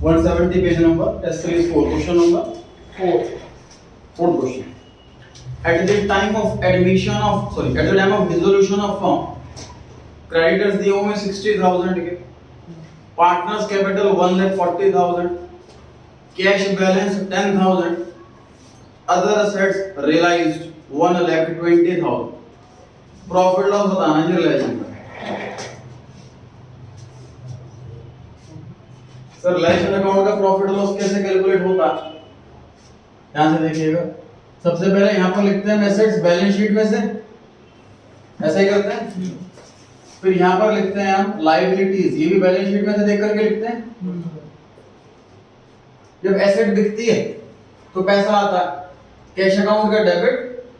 170 page number, test series 4, question number 4th question. At the time of dissolution of firm, creditors दिए हुए 60,000 के, partners capital 1,40,000, cash balance 10,000, other assets realised 1,20,000. Profit loss बताना है relation का. Sir relation account का profit loss कैसे calculate होता है? ध्यान से देखिएगा. सबसे पहले यहाँ पर लिखते हैं एसेट्स बैलेंस शीट में से, ऐसा ही करते हैं. फिर यहाँ पर लिखते हैं हम लायबिलिटीज, ये भी बैलेंस शीट में से देख करके लिखते हैं. जब एसेट बिकती है तो पैसा आता है, कैश अकाउंट का डेबिट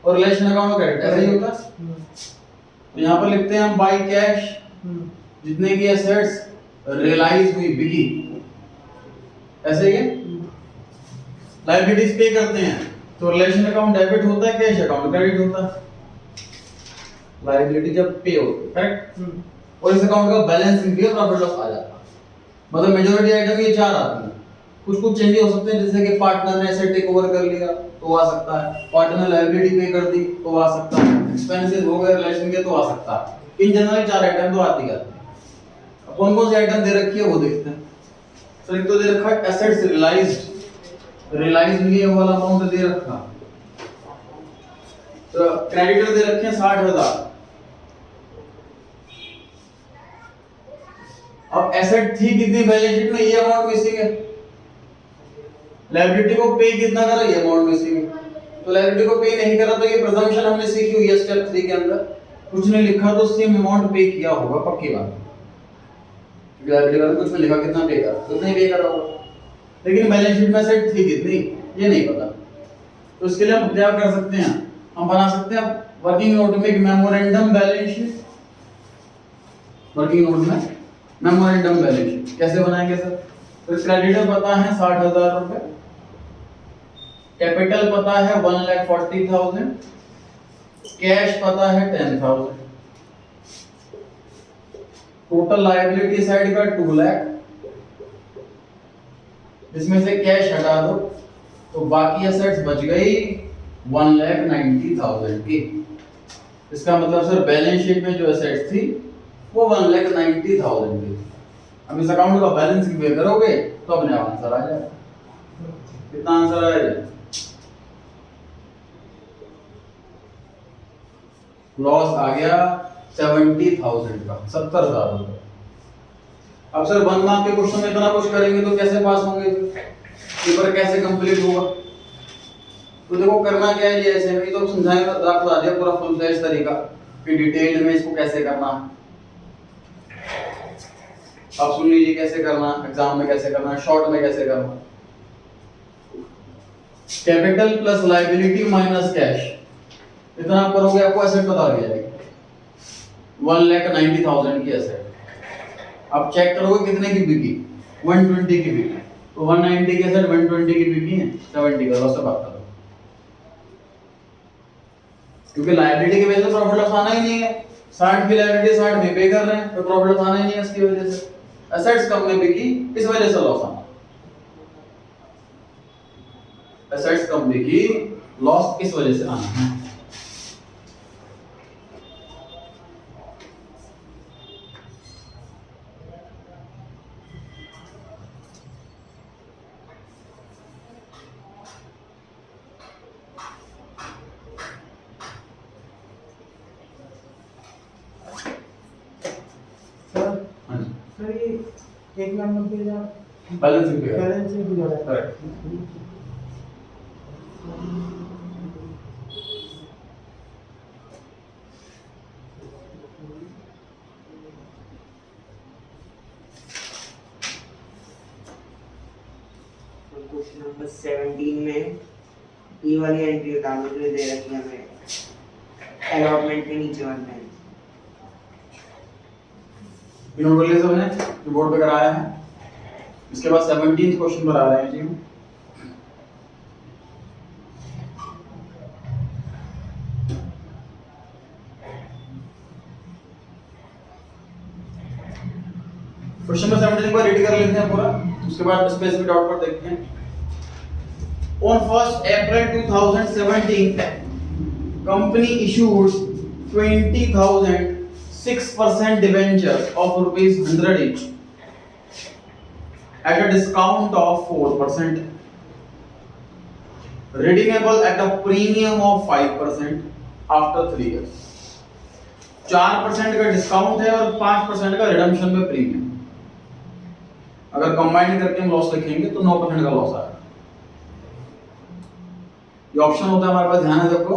और रिलेशन अकाउंट का क्रेडिट, ऐसा ही होता है. तो यहाँ पर लिखते हैं हम बाय कैश जितने की एसेट्स रियलाइज हुई, बिकी, ऐसे ही है. लायबिलिटीज पे करते हैं तो रिलेशन अकाउंट डेबिट होता है, कैश अकाउंट क्रेडिट होता है. लायबिलिटी जब पे होती है, करेक्ट. और इस अकाउंट का बैलेंस भी प्रॉफिट लॉस आ जाता है. मतलब मेजॉरिटी आइटम ये चार आती हैं. कुछ चेंजेस हो सकते हैं, जैसे कि पार्टनर ने एसेट टेक ओवर कर लिया तो आ सकता है, पार्टनर ने लायबिलिटी पे कर दी तो आ सकता है, एक्सपेंसेस हो गए रिलेशन के तो आ सकता है. इन जनरल चार आइटम तो आती है. अब कौन कौन सी आइटम दे रखी है वो देखते हैं. सर एक तो दे रखा है एसेट्स रियलाइज्ड, रियलाइज हुई है वो वाला अमाउंट दे रखा. तो क्रेडिटर दे रखे हैं 60,000. अब एसेट थी कितनी बैलेंस शीट में, ये अमाउंट मिसिंग है. लायबिलिटी को पे कितना करा, ये अमाउंट मिसिंग है. तो लायबिलिटी को पे नहीं करा तो ये प्रिजम्पशन हमने सीखी हुई है स्टेप 3 के अंदर. कुछ नहीं लिखा तो सेम अमाउंट पे किया होगा, पक्की बात. क्योंकि लायबिलिटी में कुछ नहीं लिखा कितना पे करा, तो नहीं पे करा होगा. लेकिन बैलेंस शीट में एसेट थी कितनी ये नहीं पता. तो इसके लिए हम क्या कर सकते हैं, हम बना सकते हैं वर्किंग नोट में memorandum balance sheet. Working note में मेमोरेंडम बैलेंस शीट कैसे बनाएंगे सर? तो क्रेडिटर पता है 60,000 रुपए, कैपिटल पता है 1,40,000, कैश पता है 10,000, टोटल लायबिलिटी साइड का 2 लाख, इसमें से कैश हटा दो तो बाकी एसेट्स बच गई 1,90,000 की. इसका मतलब सर बैलेंस शीट में जो एसेट्स थी वो 1,90,000 की. अब इस अकाउंट का बैलेंस पे करोगे तो अपने आप आंसर आ जाएगा. कितना आंसर आएगा? लॉस आ गया 70,000 का, 70,000 रुपए. अब सर 1 मार्क के क्वेश्चन में इतना कुछ करेंगे तो कैसे पास होंगे, पेपर कैसे कंप्लीट होगा? तो देखो करना क्या है, ये ऐसे में तो समझाएंगे, बता दिया पूरा फुल फ्लेज तरीका कि डिटेल में इसको कैसे करना. आप सुन लीजिए कैसे करना, एग्जाम में कैसे करना, शॉर्ट में कैसे करना. Capital plus liability minus cash, इतना आप करोगे आपको एसेट पता लग जाएगी. 1,90,000 की एसेट. आप चेक करोगे कितने की बिकी, 120 की बिकी. तो 190 की एसेट 120 की बिकी है, 70 का लॉस से बात करो. क्योंकि लायबिलिटी के वजह से प्रॉफिट लॉस आना ही नहीं है. 60 की लायबिलिटी 60 में पे कर रहे हैं तो प्रॉफिट लॉस आना ही नहीं है. इसकी वजह से एसेट्स कम में बिकी, इस वजह से लॉस आना. एसेट्स कम बिकी, लॉस इस वजह से आना है. सर ये 1,90,000 बैलेंसिंग पे बैलेंसिंग हो जाएगा. करेक्ट. क्वेश्चन नंबर 17 में ई वाली एंट्री बता दो जो दे रखी है हमें अलॉटमेंट के नीचे वाला है. नोट कर लिया सबने जो बोर्ड पे कराया है. इसके बाद 17th क्वेश्चन पर आ रहे हैं जी. क्वेश्चन नंबर 17 को रीड कर लेते हैं पूरा, उसके बाद स्पेसिफिक डाउट पर देखते हैं। On 1st April 2017, company issued 20,000 6% debentures of rupees 100 each at a discount of 4%, redeemable at a premium of 5% after 3 years. 4% का डिस्काउंट है और 5% का रिडम्पशन पे प्रीमियम। अगर कंबाइन करके हम लॉस लिखेंगे तो 9% का लॉस आएगा। ये ऑप्शन होता है हमारे पास, ध्यान है सबको।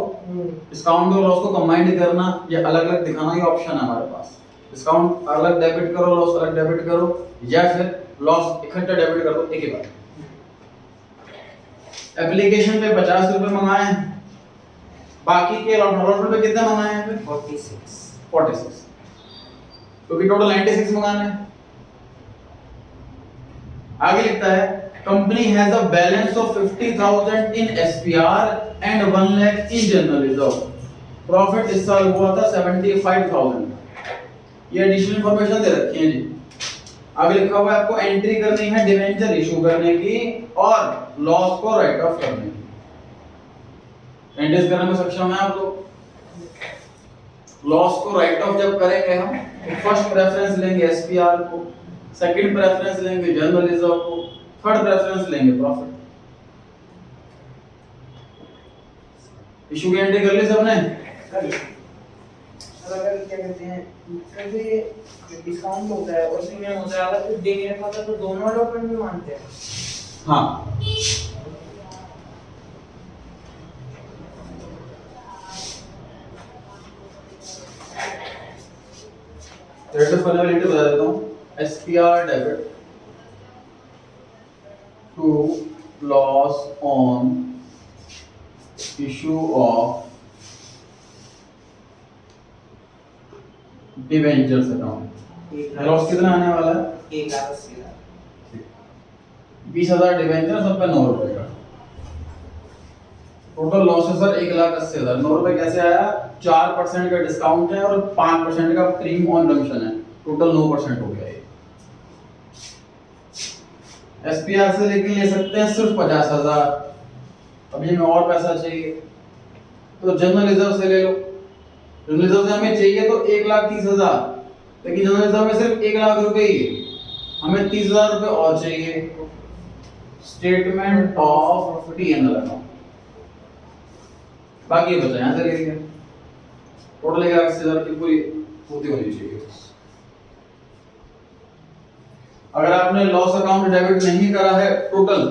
डिस्काउंट और लॉस को कंबाइन करना या अलग अलग दिखाना, ये ऑप्शन है हमारे पास। डिस्काउंट अलग डेबिट करो, लॉस अलग डेबिट करो, या फिर लॉस इकट्ठा डेबिट कर दो एक ही बार। एप्लीकेशन पे 50 रुपए मंगाए, बाकी के अलॉटमेंट पे कितने मंगाए हैं? 46, क्योंकि टोटल 96 मंगाना है। आगे लिखता है company has a balance of 50,000 in SPR and 1 lakh in general reserve. Profit इस साल हुआ था 75,000। ये एडिशनल इंफॉर्मेशन दे रखी है जी। आगे लिखा हुआ है आपको एंट्री करनी है डिवेंचर इशू करने की और लॉस को राइट ऑफ करने की। एंट्रीज करने में सक्षम है आप लोग? लॉस को राइट ऑफ जब करेंगे हम तो फर्स्ट प्रेफरेंस लेंगे एसपीआर को, सेकंड प्रेफरेंस लेंगे जनरल रिजर्व को, थर्ड प्रेफरेंस लेंगे प्रॉफिट। इशू की एंट्री कर ली सबने? अगर क्या कहते हैं सिर्फ डिस्काउंट होता है और प्रीमियम होता है, अगर कुछ दे नहीं रखा होता तो दोनों अलॉटमेंट में मानते हैं। हाँ, फॉर्मेलिटी बता देता हूँ। SPR debit to loss on issue of debentures account. Loss कितना आने वाला है? 1,80,000। 20,000 डिवेंचर, सब पे 9 रुपए का टोटल लॉस है सर 1,80,000। 9 रुपए कैसे आया? 4% का डिस्काउंट है और 5% का प्रीमियम ऑन रिडम्पशन है, टोटल 9% हो गया ये। एसपीआर से लेके ले सकते हैं सिर्फ 50,000। अभी हमें और पैसा चाहिए तो जनरल रिजर्व से ले लो। जनरल रिजर्व से हमें चाहिए तो 1,30,000, लेकिन जनरल रिजर्व में सिर्फ 1 लाख रुपए ही है, हमें 30,000 रुपए और चाहिए। स्टेटमेंट ऑफ पीएनएल अकाउंट, बाकी बचा यहां से ले लिया। टोटल 1,80,000 की पूरी पूर्ति होनी चाहिए। अगर आपने लॉस अकाउंट डेबिट नहीं करा है टोटल,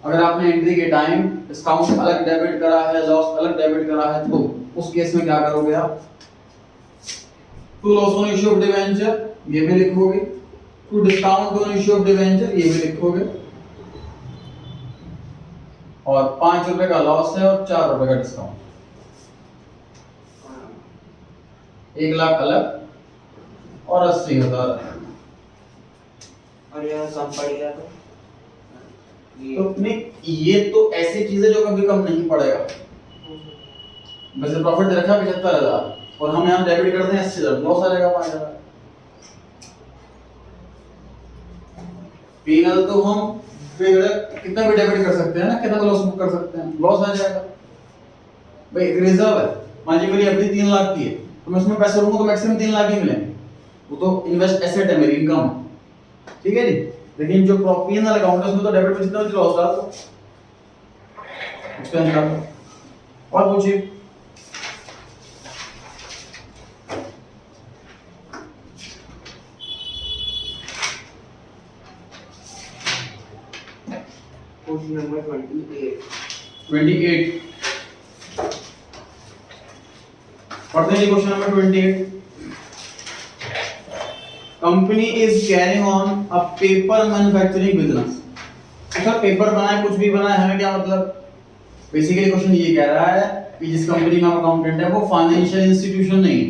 अगर आपने एंट्री के टाइम डिस्काउंट अलग डेबिट करा है, लॉस अलग डेबिट करा है, तो उस केस में क्या करोगे आप? To loss on issue of debenture ये भी लिखोगे, to discount on issue of debenture ये भी लिखोगे, और 5 रुपए का लॉस है और 4 रुपए का डिस्काउंट। 1 लाख अलग और 80,000। और यह कम पड़ गया तो ये तो ऐसी चीजें जो कभी कम नहीं पड़ेगा। वैसे प्रॉफिट दे रखा है 75,000 और हम यहाँ डेबिट करते हैं 80,000, लॉस आ जाएगा 5,000। पीएनएल तो हम कितना भी डेबिट कर सकते हैं ना, कितना लॉस बुक कर सकते हैं, लॉस आ जाएगा। भाई एक रिजर्व है, मान लीजिए मेरी एफडी 3 लाख की है, तो मैं उसमें पैसे लूंगा तो मैक्सिमम 3 लाख ही मिलेंगे, वो तो इन्वेस्ट एसेट है, मेरी इनकम है, ठीक है जी। लेकिन जो पीएनएल अकाउंट है उसमें तो डेबिट में जितना भी लॉस डाल दो, उसका निकाल दो। और पूछिए। क्वेश्चन नंबर 28 पढ़ते हैं question number 28। Company is carrying on a paper manufacturing business. अच्छा, पेपर बनाए कुछ भी बनाए, हमें क्या मतलब? बेसिकली क्वेश्चन ये कह रहा है कि जिस कंपनी में हम अकाउंटेंट है वो फाइनेंशियल इंस्टीट्यूशन नहीं है,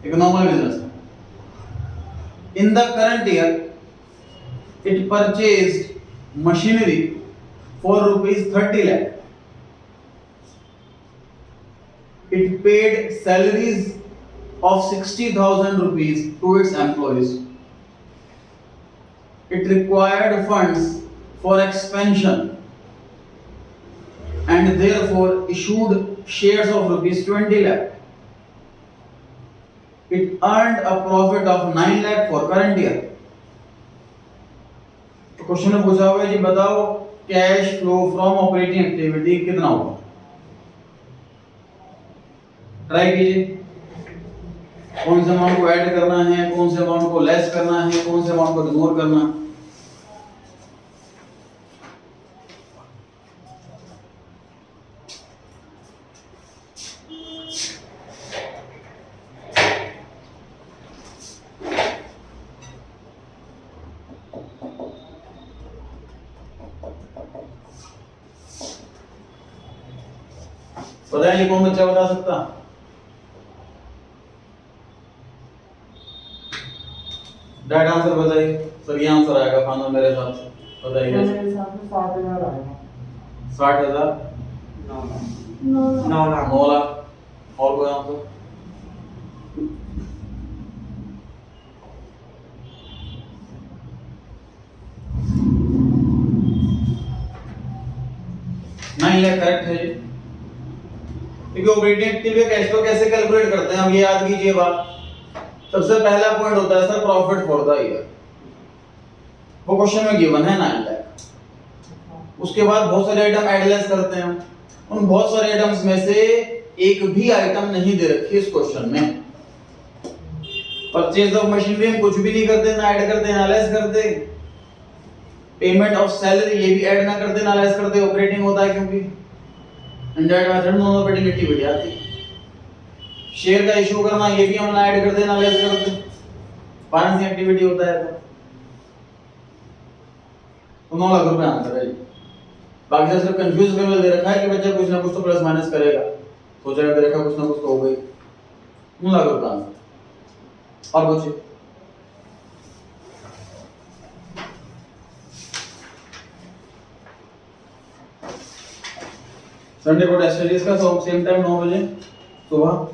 एक नॉर्मल बिजनेस है। In the current year it purchased machinery for rupees 30 lakh. It paid salaries of 60,000 rupees to its employees. It required funds for expansion and therefore issued shares of rupees 20 lakh. It earned a profit of 9 lakh for current year. तो question में पूछा हुआ है जी बताओ cash flow from operating activity कितना होगा। Try कीजिए कौन से अमाउंट को ऐड करना है, कौन से अमाउंट को लेस करना है, कौन से अमाउंट को इग्नोर करना है। बताइए कौन बच्चा बता सकता? डायरेक्ट आंसर बताइए। सर ये आंसर आएगा फाइनल मेरे हिसाब से। बताइए मेरे हिसाब से 60,000 आएगा। 60,000 9 लाख 9 लाख। और कोई आंसर? नहीं लाख करेक्ट है जी। क्योंकि ऑपरेटिंग एक्टिविटी कैश फ्लो कैसे कैलकुलेट करते हैं हम ये याद कीजिए बात। सबसे पहला पॉइंट होता है sir profit for the year, वो क्वेश्चन में गिवन है 9 लाख। उसके बाद बहुत सारे आइटम ऐड लेस करते हैं। उन बहुत सारे आइटम्स में से एक भी आइटम नहीं दे रखी इस क्वेश्चन में। परचेज ऑफ मशीनरी हम कुछ भी नहीं करते, ना ऐड करते ना लेस करते। पेमेंट ऑफ सैलरी ये भी ऐड ना करते ना लेस करते, ऑपरेटिंग होता है क्योंकि इनडायरेक्ट मेथड में ऑपरेटिंग एक्टिविटी आती है। शेयर का इशू करना ये भी हम ना ऐड करते ना लेस करते, फाइनेंसिंग एक्टिविटी होता है। तो 9 लाख रुपए आंसर है। बाकी से सिर्फ कंफ्यूज करने दे रखा है कि बच्चा कुछ ना कुछ तो प्लस माइनस करेगा, सोचेगा दे रखा कुछ ना कुछ तो हो गई। 9 लाख रुपए आंसर। और पूछिए। संडे को टेस्ट सीरीज का सेम टाइम 9 बजे सुबह।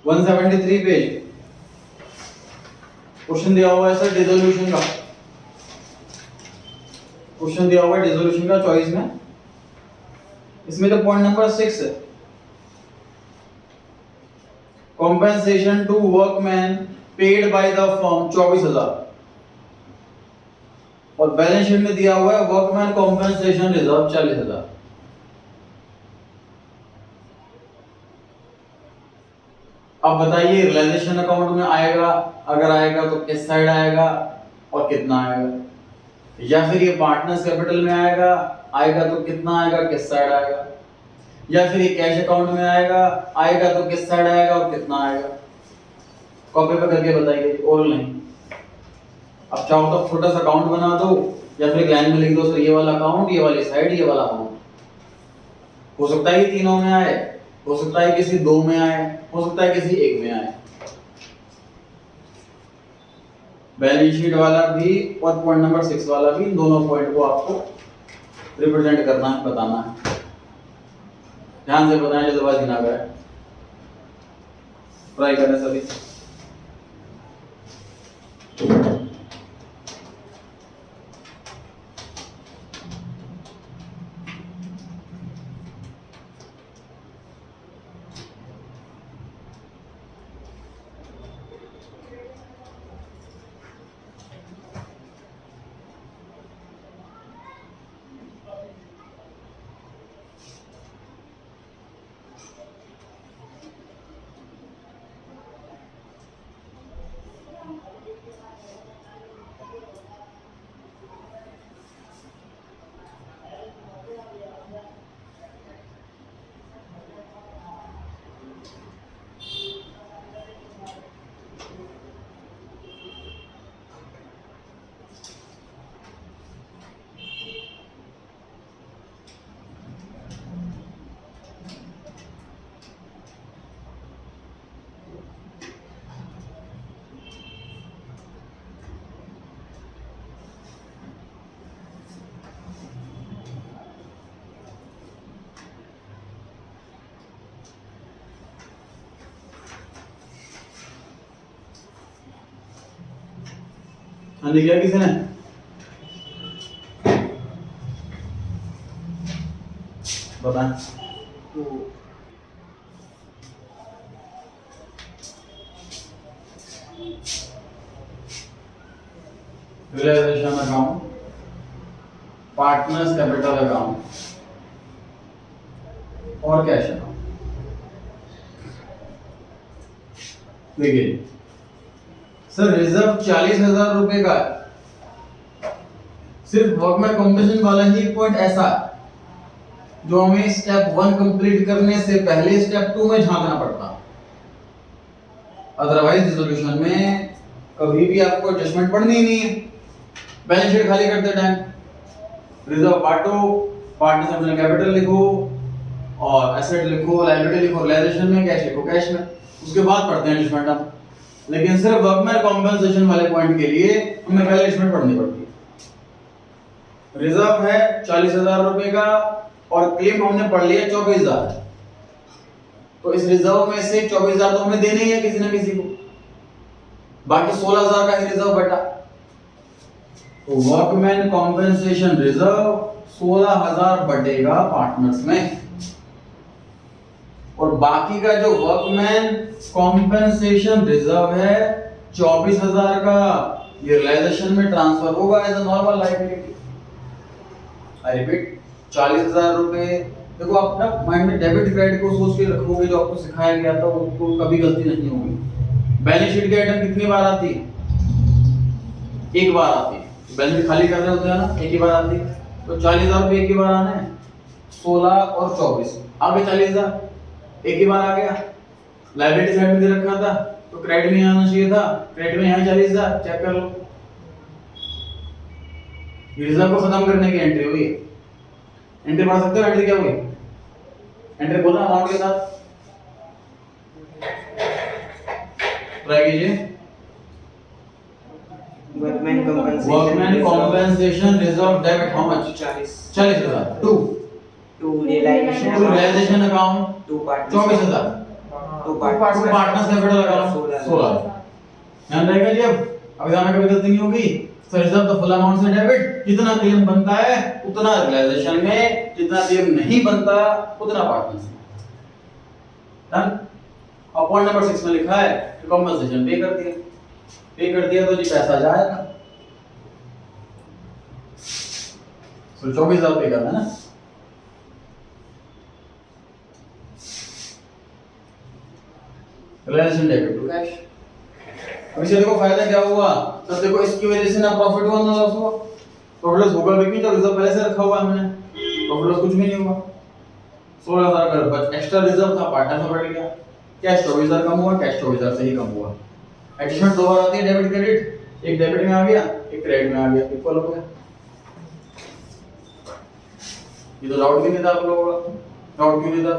वन 173 पेज क्वेश्चन दिया हुआ है सर डिसोल्यूशन का। क्वेश्चन दिया हुआ है डिसोल्यूशन का चॉइस में। इसमें तो पॉइंट नंबर 6 है, compensation to workman paid by the firm 24,000 और बैलेंस शीट में दिया हुआ है वर्कमैन कॉम्पेंसेशन रिजर्व 40,000। अब बताइए रियलाइजेशन अकाउंट में आएगा, अगर आएगा तो किस साइड आएगा और कितना आएगा, या फिर ये पार्टनर्स कैपिटल में आएगा, आएगा तो कितना आएगा किस साइड आएगा, या फिर ये कैश अकाउंट में आएगा, आएगा तो किस साइड आएगा और कितना आएगा। कॉपी पे करके बताइए, और नहीं। अब चाहो तो छोटा सा अकाउंट बना दो या फिर लाइन में लिख दो सर ये वाला अकाउंट, ये वाली साइड, ये वाला अकाउंट। हो सकता है ये तीनों में आए, हो सकता है किसी 2 में आए, हो सकता है किसी 1 में आए। बैलेंस शीट वाला भी और पॉइंट नंबर 6 वाला भी, इन दोनों पॉइंट को आपको रिप्रेजेंट करना है, बताना है। ध्यान से बताएं, जल्दबाजी ना करें। ट्राई करें सभी। हाँ लिखा किसी ने? बताएं। तो realisation account, partners capital account और कैश अकाउंट। देखिए सर, रिजर्व 40,000 रुपए का है। सिर्फ वर्कमैन कॉम्पेंसेशन वाला ही पॉइंट ऐसा है जो हमें स्टेप 1 कंप्लीट करने से पहले स्टेप 2 में झांकना पड़ता। अदरवाइज रिजोल्यूशन में कभी भी आपको एडजस्टमेंट पढ़नी ही नहीं है। बैलेंस शीट खाली करते टाइम रिजर्व बांटो, पार्टनर कैपिटल लिखो और एसेट लिखो, लायबिलिटी लिखो, रियलाइजेशन में कैश लिखो, कैश में, उसके बाद पढ़ते हैं एडजस्टमेंट आप। लेकिन सिर्फ वर्कमैन कॉम्पेंसेशन वाले पॉइंट के लिए हमें पहले एडजस्टमेंट पढ़नी पड़ती है। रिजर्व है 40,000 रुपए का और क्लेम हमने पढ़ लिया 24,000। तो इस रिजर्व में से 24,000 तो हमें देने ही है किसी ना किसी को, बाकी 16,000 का ही रिजर्व बटा। तो वर्कमैन कॉम्पेंसेशन रिजर्व 16,000 बटेगा पार्टनर्स में, और बाकी का जो वर्कमैन कॉम्पेंसेशन रिजर्व है 24,000 का, ये रियलाइजेशन में ट्रांसफर होगा as a normal liability. I repeat, 40,000 रुपए। देखो आप ना माइंड में डेबिट क्रेडिट को सोच के रखोगे, जो आपको सिखाया गया था उसको कभी गलती नहीं होगी। बैलेंस शीट के आइटम कितनी बार आती है? एक बार आती है। बैलेंस शीट खाली कर रहे होते हैं ना, एक ही बार आती है। तो 40,000 रुपए एक ही बार आना है, 16 और 24 आगे 40,000 एक ही बार आ गया। लायबिलिटी साइड में दे रखा था तो क्रेडिट में आना चाहिए था, क्रेडिट में यहाँ 40,000, चेक कर लो। रिजर्व को खत्म करने की एंट्री हुई। एंट्री पढ़ सकते हो? एंट्री क्या हुई? एंट्री बोलना अमाउंट के साथ, ट्राई कीजिए। Workman compensation reserve debit how much? 40,000 to realisation account to partners 24,000 to partners capital account 16। ध्यान रहेगा जी। अब ध्यान में कभी गलती नहीं होगी। सो रिजर्व द फुल अमाउंट से डेबिट, जितना क्लेम बनता है उतना रियलाइजेशन में, जितना क्लेम नहीं बनता उतना पार्टनर्स में। डन। अब पॉइंट नंबर 6 में लिखा है कि कॉम्पेंसेशन पे कर दिया, तो जी पैसा जाएगा। सो 24,000 पे करना है ना। Realisation debit to cash. अब इसे देखो फायदा क्या हुआ, तो देखो इसकी वजह से ना प्रॉफिट हुआ ना लॉस हुआ। प्रॉफिट लॉस होगा भी क्यों, जब रिजर्व पहले से रखा हुआ है हमने, प्रॉफिट लॉस कुछ भी नहीं हुआ। 16,000 का बच एक्स्ट्रा रिजर्व था, पार्टनर से बढ़ गया। कैश 24,000 कम हुआ, कैश 24,000 से ही कम हुआ। एडजस्टमेंट दो बार आती है डेबिट क्रेडिट, एक डेबिट में आ गया, एक क्रेडिट में आ गया, इक्वल हो गया। ये तो डाउट भी नहीं था आप लोगों का। डाउट क्यों नहीं था?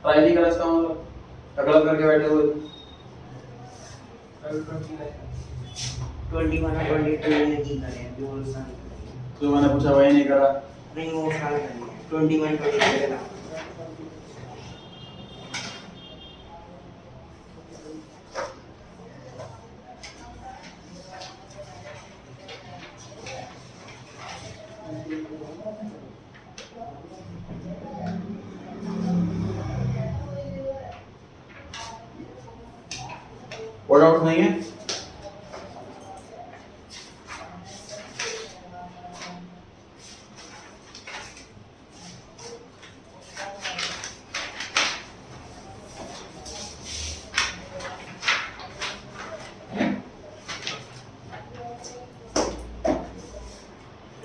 ट्राई नहीं करा इसका मतलब, गलत करके बैठे हुए। 21 और 22 नहीं करे, जो साल तो मैंने पूछा वही नहीं करा। नहीं, वो साल करे 21 22 के ना। और डाउट नहीं है?